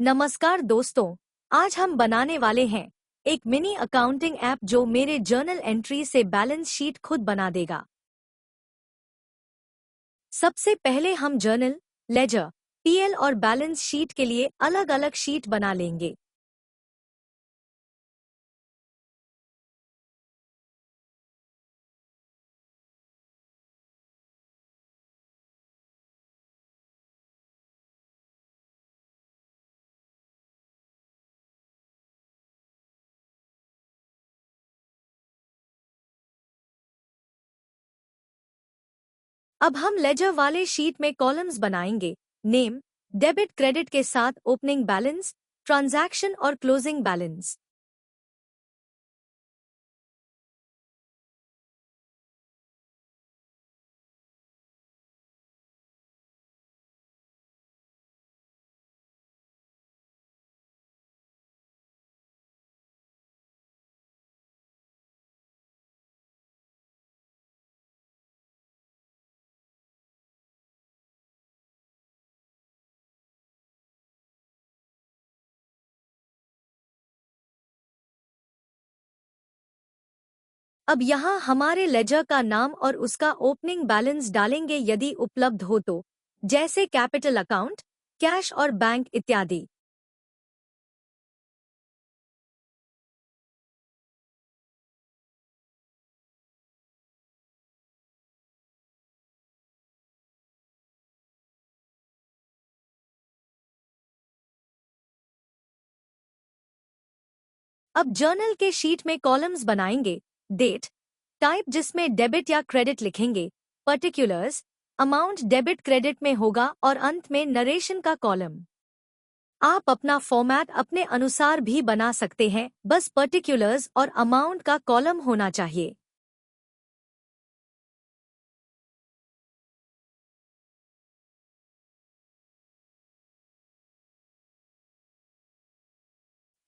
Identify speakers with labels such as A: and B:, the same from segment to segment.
A: नमस्कार दोस्तों, आज हम बनाने वाले हैं एक मिनी अकाउंटिंग ऐप जो मेरे जर्नल एंट्री से बैलेंस शीट खुद बना देगा। सबसे पहले हम जर्नल, लेजर, पीएल और बैलेंस शीट के लिए अलग-अलग शीट बना लेंगे। अब हम लेजर वाले शीट में कॉलम्स बनाएंगे। नेम, डेबिट क्रेडिट के साथ ओपनिंग बैलेंस, ट्रांजैक्शन और क्लोजिंग बैलेंस। अब यहाँ हमारे लेजर का नाम और उसका ओपनिंग बैलेंस डालेंगे यदि उपलब्ध हो तो, जैसे कैपिटल अकाउंट, कैश और बैंक इत्यादि। अब जर्नल के शीट में कॉलम्स बनाएंगे। डेट, टाइप जिसमें डेबिट या क्रेडिट लिखेंगे, पर्टिकुलर्स, अमाउंट डेबिट क्रेडिट में होगा और अंत में नरेशन का कॉलम। आप अपना फॉर्मेट अपने अनुसार भी बना सकते हैं, बस पर्टिकुलर्स और अमाउंट का कॉलम होना चाहिए।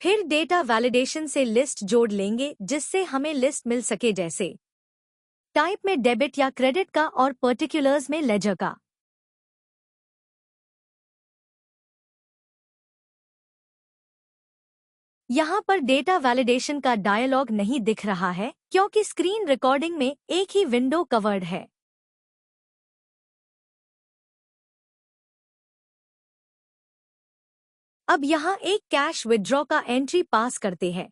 A: फिर डेटा वैलिडेशन से लिस्ट जोड़ लेंगे जिससे हमें लिस्ट मिल सके, जैसे टाइप में डेबिट या क्रेडिट का और पर्टिकुलर्स में लेजर का। यहाँ पर डेटा वैलिडेशन का डायलॉग नहीं दिख रहा है क्योंकि स्क्रीन रिकॉर्डिंग में एक ही विंडो कवर्ड है। अब यहाँ एक कैश विथड्रॉ का एंट्री पास करते हैं।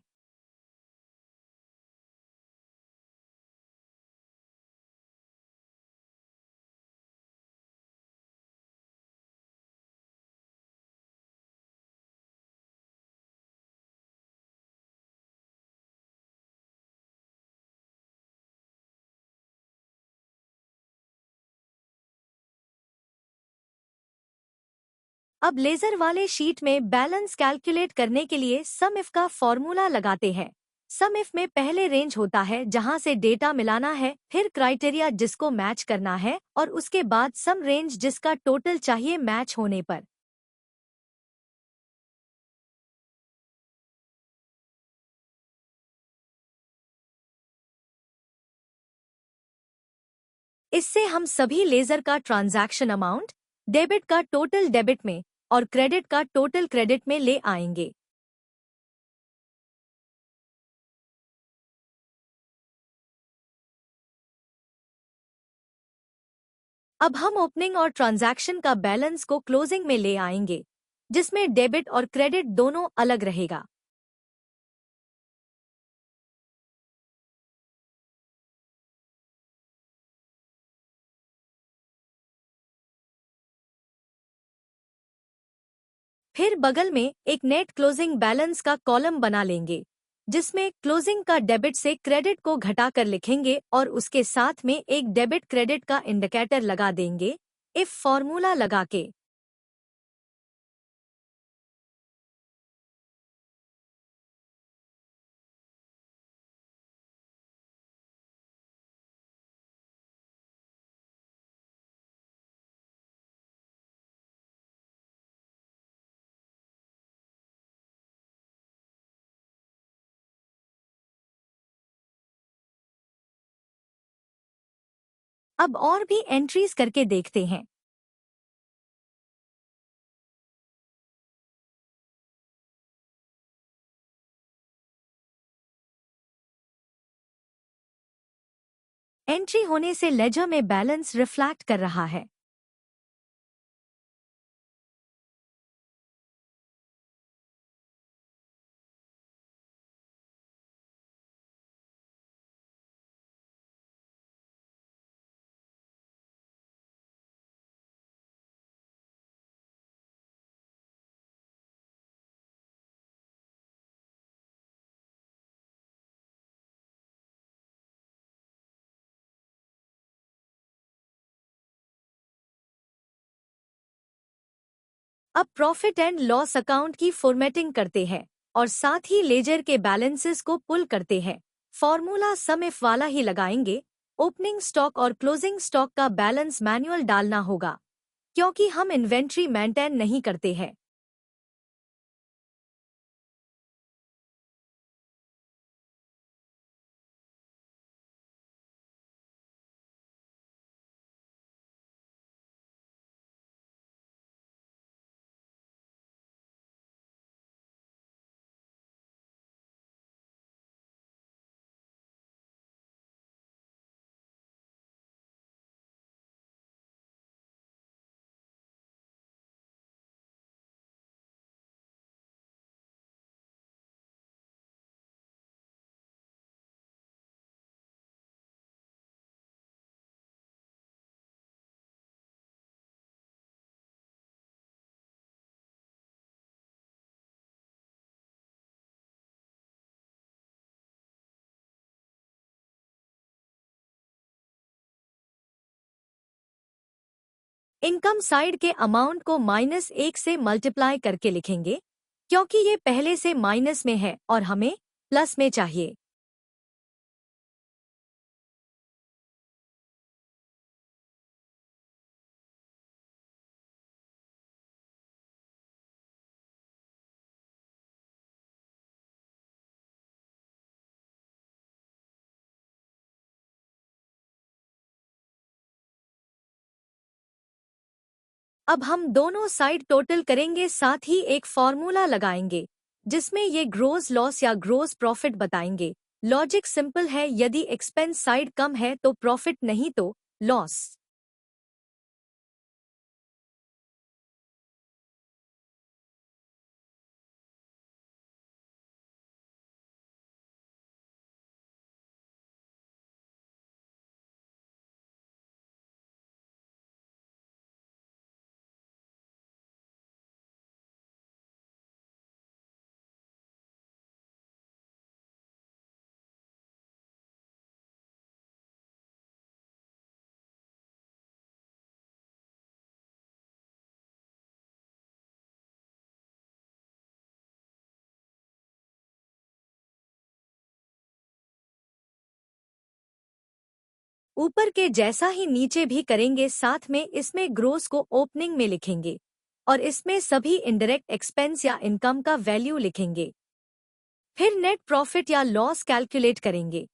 A: अब लेजर वाले शीट में बैलेंस कैलकुलेट करने के लिए सम इफ का फॉर्मूला लगाते हैं। सम इफ में पहले रेंज होता है जहां से डेटा मिलाना है, फिर क्राइटेरिया जिसको मैच करना है और उसके बाद सम रेंज जिसका टोटल चाहिए मैच होने पर। इससे हम सभी लेजर का ट्रांजैक्शन अमाउंट, डेबिट का टोटल डेबिट में और क्रेडिट का टोटल क्रेडिट में ले आएंगे। अब हम ओपनिंग और ट्रांजैक्शन का बैलेंस को क्लोजिंग में ले आएंगे, जिसमें डेबिट और क्रेडिट दोनों अलग रहेगा। फिर बगल में एक नेट क्लोजिंग बैलेंस का कॉलम बना लेंगे, जिसमें क्लोजिंग का डेबिट से क्रेडिट को घटाकर लिखेंगे और उसके साथ में एक डेबिट क्रेडिट का इंडिकेटर लगा देंगे, इफ फॉर्मूला लगा के। अब और भी एंट्रीज करके देखते हैं। एंट्री होने से लेजर में बैलेंस रिफ्लेक्ट कर रहा है। अब प्रॉफिट एंड लॉस अकाउंट की फॉर्मेटिंग करते हैं और साथ ही लेजर के बैलेंसेस को पुल करते हैं। फॉर्मूला सम इफ वाला ही लगाएंगे। ओपनिंग स्टॉक और क्लोजिंग स्टॉक का बैलेंस मैनुअल डालना होगा क्योंकि हम इन्वेंट्री मेंटेन नहीं करते हैं। इनकम साइड के अमाउंट को -1 से मल्टीप्लाई करके लिखेंगे क्योंकि ये पहले से माइनस में है और हमें प्लस में चाहिए। अब हम दोनों साइड टोटल करेंगे, साथ ही एक फॉर्मूला लगाएंगे जिसमें ये ग्रोस लॉस या ग्रोस प्रॉफिट बताएंगे। लॉजिक सिंपल है, यदि एक्सपेंस साइड कम है तो प्रॉफिट, नहीं तो लॉस। ऊपर के जैसा ही नीचे भी करेंगे, साथ में इसमें ग्रोस को ओपनिंग में लिखेंगे और इसमें सभी इनडायरेक्ट एक्सपेंस या इनकम का वैल्यू लिखेंगे। फिर नेट प्रॉफिट या लॉस कैलकुलेट करेंगे।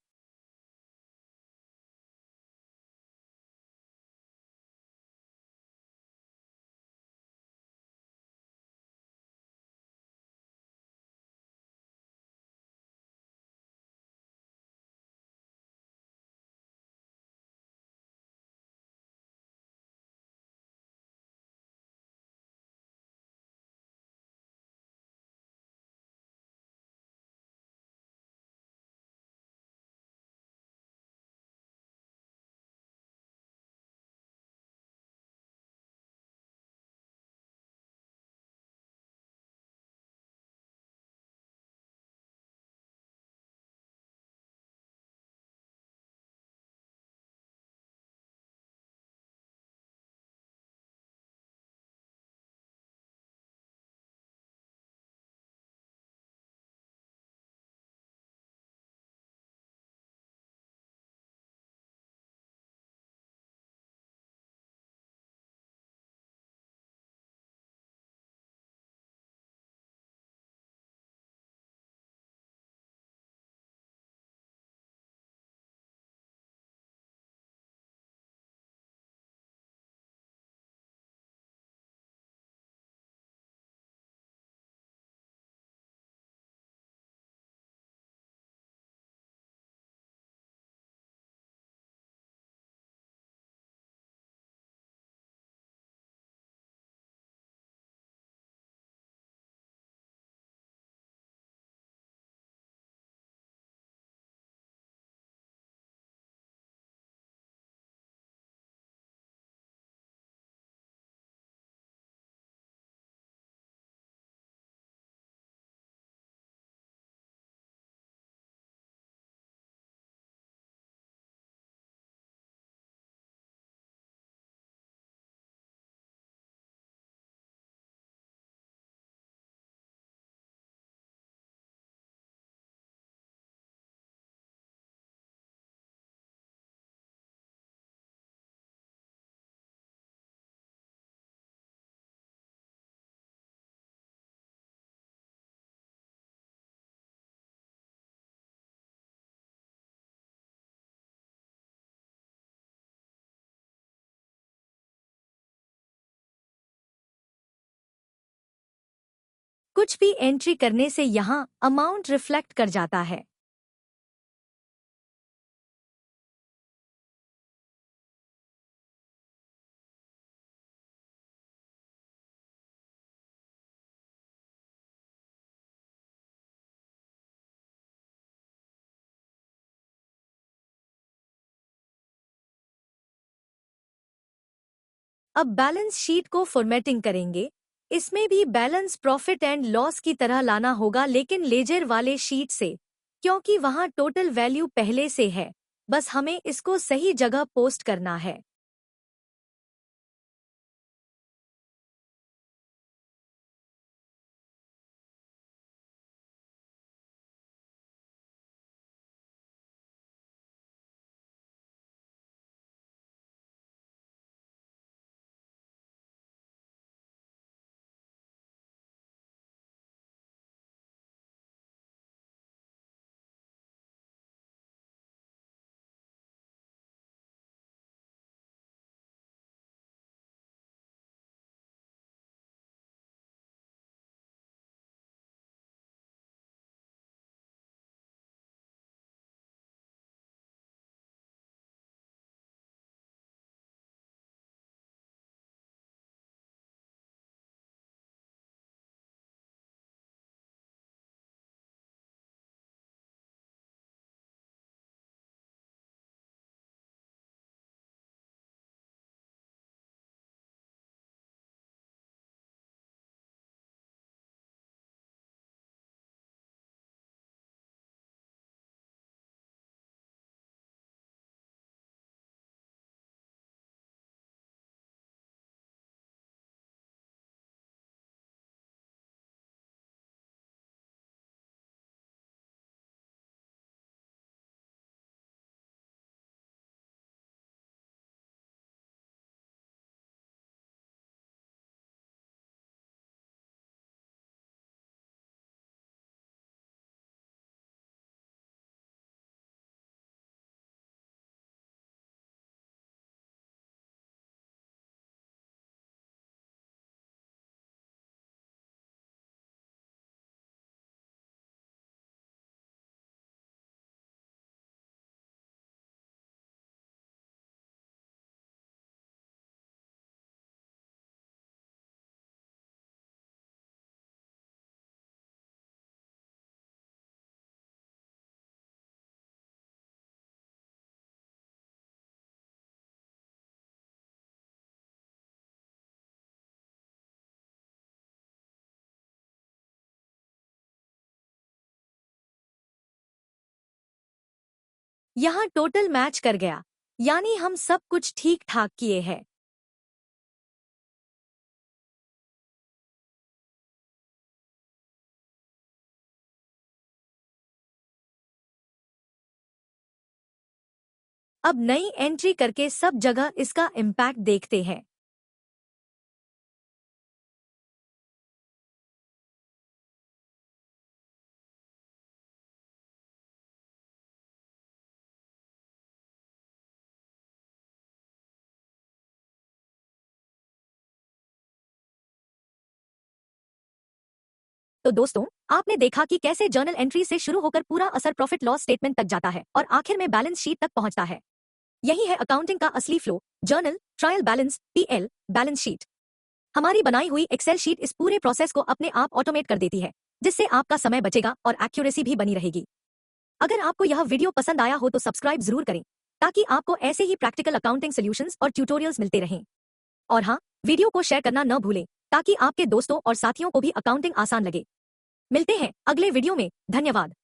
A: कुछ भी एंट्री करने से यहाँ अमाउंट रिफ्लेक्ट कर जाता है। अब बैलेंस शीट को फॉर्मेटिंग करेंगे। इसमें भी बैलेंस प्रॉफिट एंड लॉस की तरह लाना होगा, लेकिन लेजर वाले शीट से, क्योंकि वहां टोटल वैल्यू पहले से है। बस हमें इसको सही जगह पोस्ट करना है। यहाँ टोटल मैच कर गया, यानी हम सब कुछ ठीक ठाक किए हैं। अब नई एंट्री करके सब जगह इसका इम्पैक्ट देखते हैं। तो दोस्तों, आपने देखा कि कैसे जर्नल एंट्री से शुरू होकर पूरा असर प्रॉफिट लॉस स्टेटमेंट तक जाता है और आखिर में बैलेंस शीट तक पहुंचता है। यही है अकाउंटिंग का असली flow. Journal, trial balance, PL, balance sheet. हमारी बनाई हुई एक्सेल शीट इस पूरे प्रोसेस को अपने आप ऑटोमेट कर देती है, जिससे आपका समय बचेगा और एक्यूरेसी भी बनी रहेगी। अगर आपको यह वीडियो पसंद आया हो तो सब्सक्राइब जरूर करें, ताकि आपको ऐसे ही प्रैक्टिकल अकाउंटिंग सॉल्यूशंस और ट्यूटोरियल्स मिलते रहें। और हाँ, वीडियो को शेयर करना न भूलें, ताकि आपके दोस्तों और साथियों को भी अकाउंटिंग आसान लगे। मिलते हैं अगले वीडियो में। धन्यवाद।